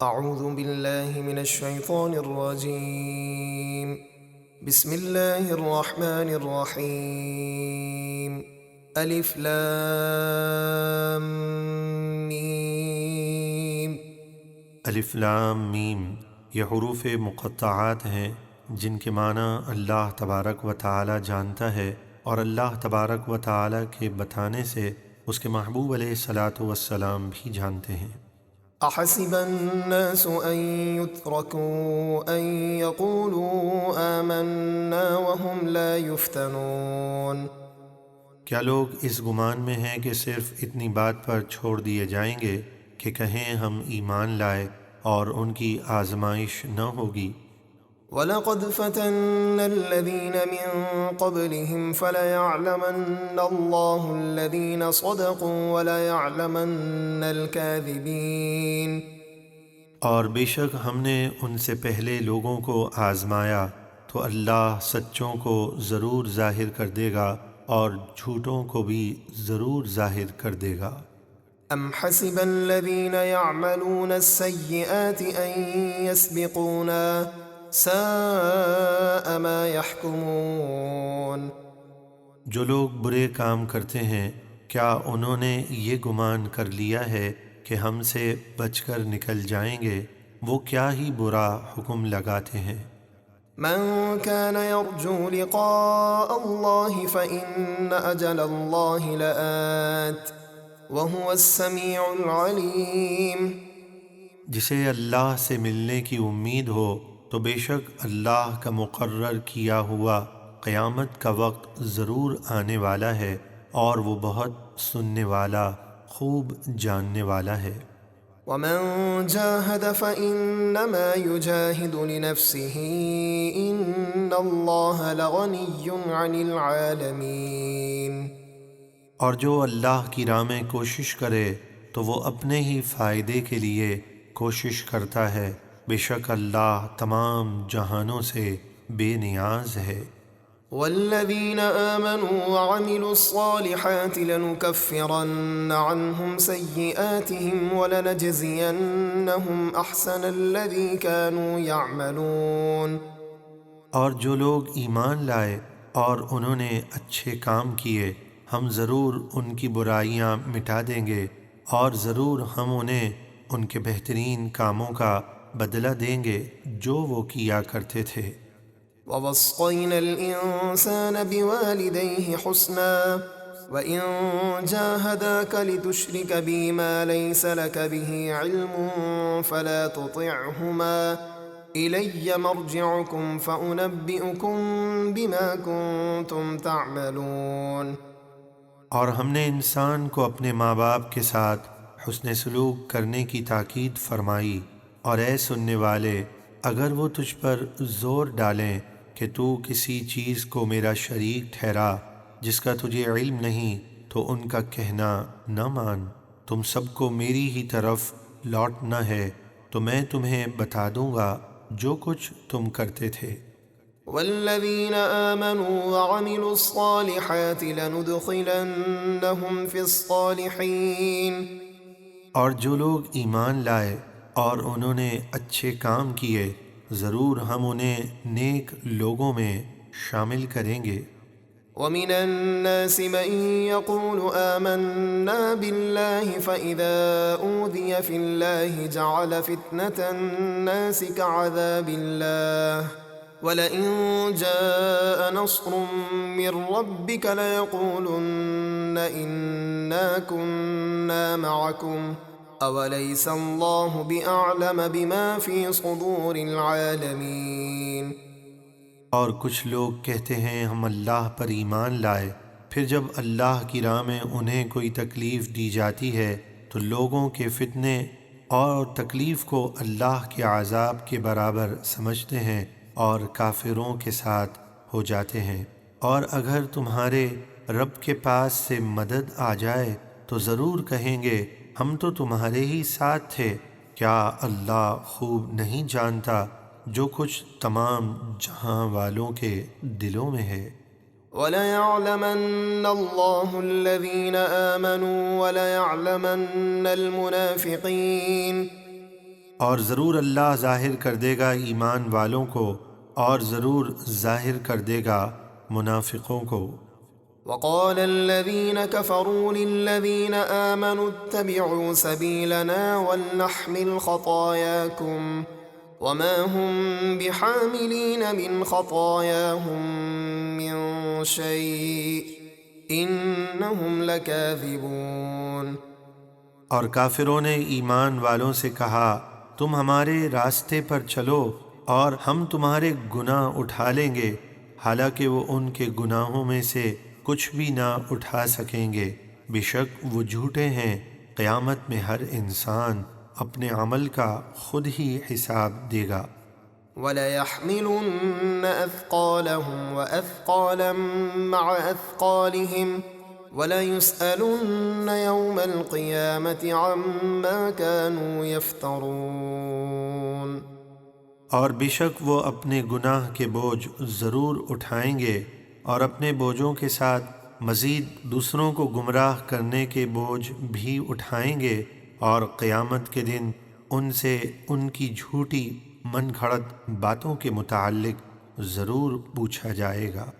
اعوذ باللہ من الشیطان الرجیم بسم اللہ الرحمن الرحیم الف لام میم۔ الف لام میم، یہ حروف مقطعات ہیں جن کے معنی اللہ تبارک و تعالی جانتا ہے، اور اللہ تبارک و تعالی کے بتانے سے اس کے محبوب علیہ الصلاۃ والسلام بھی جانتے ہیں۔ احسب الناس ان يتركوا ان يقولوا آمنا وهم لا يفتنون۔ کیا لوگ اس گمان میں ہیں کہ صرف اتنی بات پر چھوڑ دیے جائیں گے کہ کہیں ہم ایمان لائے اور ان کی آزمائش نہ ہوگی؟ وَلَقَدْ فَتَنَّا الَّذِينَ مِن قَبْلِهِمْ فَلَيَعْلَمَنَّ اللَّهُ الَّذِينَ صَدَقُوا وَلَيَعْلَمَنَّ الْكَاذِبِينَ۔ اور بے شک ہم نے ان سے پہلے لوگوں کو آزمایا تو اللہ سچوں کو ضرور ظاہر کر دے گا اور جھوٹوں کو بھی ضرور ظاہر کر دے گا۔ أَمْ حَسِبَ الَّذِينَ يَعْمَلُونَ السَّيِّئَاتِ أَن يَسْبِقُونَا سَاءَ مَا يَحْكُمُونَ۔ جو لوگ برے کام کرتے ہیں، کیا انہوں نے یہ گمان کر لیا ہے کہ ہم سے بچ کر نکل جائیں گے؟ وہ کیا ہی برا حکم لگاتے ہیں۔ من كان يرجو لقاء الله فإن أجل الله لآت وهو السميع العليم۔ جسے اللہ سے ملنے کی امید ہو تو بے شک اللہ کا مقرر کیا ہوا قیامت کا وقت ضرور آنے والا ہے، اور وہ بہت سننے والا، خوب جاننے والا ہے۔ ومن جاهد فإنما يجاهد لنفسه إن الله لغني عن العالمين۔ اور جو اللہ کی راہ میں کوشش کرے تو وہ اپنے ہی فائدے کے لیے کوشش کرتا ہے، بے شک اللہ تمام جہانوں سے بے نیاز ہے۔ والذين آمنوا وعملوا الصالحات لنكفرن عنهم سيئاتهم ولنجزينهم أحسن الذي كانوا يعملون۔ اور جو لوگ ایمان لائے اور انہوں نے اچھے کام کیے، ہم ضرور ان کی برائیاں مٹا دیں گے، اور ضرور ہم انہیں ان کے بہترین کاموں کا بدلہ دیں گے جو وہ کیا کرتے تھے۔ ووصينا الإنسان بوالديه حسنا وإن جاهداك لتشرك بي ما ليس لك به علم فلا تطعهما إلي مرجعكم فأنبئكم بما كنتم تعملون۔ اور ہم نے انسان کو اپنے ماں باپ کے ساتھ حسن سلوک کرنے کی تاکید فرمائی، اور اے سننے والے، اگر وہ تجھ پر زور ڈالیں کہ تو کسی چیز کو میرا شریک ٹھہرا جس کا تجھے علم نہیں، تو ان کا کہنا نہ مان، تم سب کو میری ہی طرف لوٹنا ہے تو میں تمہیں بتا دوں گا جو کچھ تم کرتے تھے۔ والذين آمنوا وعملوا الصالحات لندخلنهم في الصالحين۔ اور جو لوگ ایمان لائے اور انہوں نے اچھے کام کیے، ضرور ہم انہیں نیک لوگوں میں شامل کریں گے۔ ومن الناس من يقول آمنا بالله فإذا أوذي في الله جعل فتنة الناس كعذاب الله ولئن جاء نصر من ربك ليقولن إنا كنا معكم أوليس الله بأعلم بما في صدور العالمين۔ اور کچھ لوگ کہتے ہیں ہم اللہ پر ایمان لائے، پھر جب اللہ کی راہ میں انہیں کوئی تکلیف دی جاتی ہے تو لوگوں کے فتنے اور تکلیف کو اللہ کے عذاب کے برابر سمجھتے ہیں اور کافروں کے ساتھ ہو جاتے ہیں۔ اور اگر تمہارے رب کے پاس سے مدد آ جائے تو ضرور کہیں گے ہم تو تمہارے ہی ساتھ تھے، کیا اللہ خوب نہیں جانتا جو کچھ تمام جہاں والوں کے دلوں میں ہے؟ وَلَيَعْلَمَنَّ اللَّهُ الَّذِينَ آمَنُوا وَلَيَعْلَمَنَّ الْمُنَافِقِينَ۔ اور ضرور اللہ ظاہر کر دے گا ایمان والوں کو اور ضرور ظاہر کر دے گا منافقوں کو۔ وقال الذين كفروا للذين آمنوا اتبعوا سبيلنا ولنحمل خطاياكم وما هم بحاملين من خطاياهم من شيء إنهم لكاذبون۔ اور کافروں نے ایمان والوں سے کہا تم ہمارے راستے پر چلو اور ہم تمہارے گناہ اٹھا لیں گے، حالانکہ وہ ان کے گناہوں میں سے کچھ بھی نہ اٹھا سکیں گے، بے شک وہ جھوٹے ہیں۔ قیامت میں ہر انسان اپنے عمل کا خود ہی حساب دے گا۔ وَلَيَحْمِلُنَّ أَثْقَالَهُمْ وَأَثْقَالًا مَعَ أَثْقَالِهِمْ وَلَيُسْأَلُنَّ يَوْمَ الْقِيَامَةِ عَمَّا كَانُوا يَفْتَرُونَ۔ اور بے شک وہ اپنے گناہ کے بوجھ ضرور اٹھائیں گے اور اپنے بوجھوں کے ساتھ مزید دوسروں کو گمراہ کرنے کے بوجھ بھی اٹھائیں گے، اور قیامت کے دن ان سے ان کی جھوٹی من گھڑت باتوں کے متعلق ضرور پوچھا جائے گا۔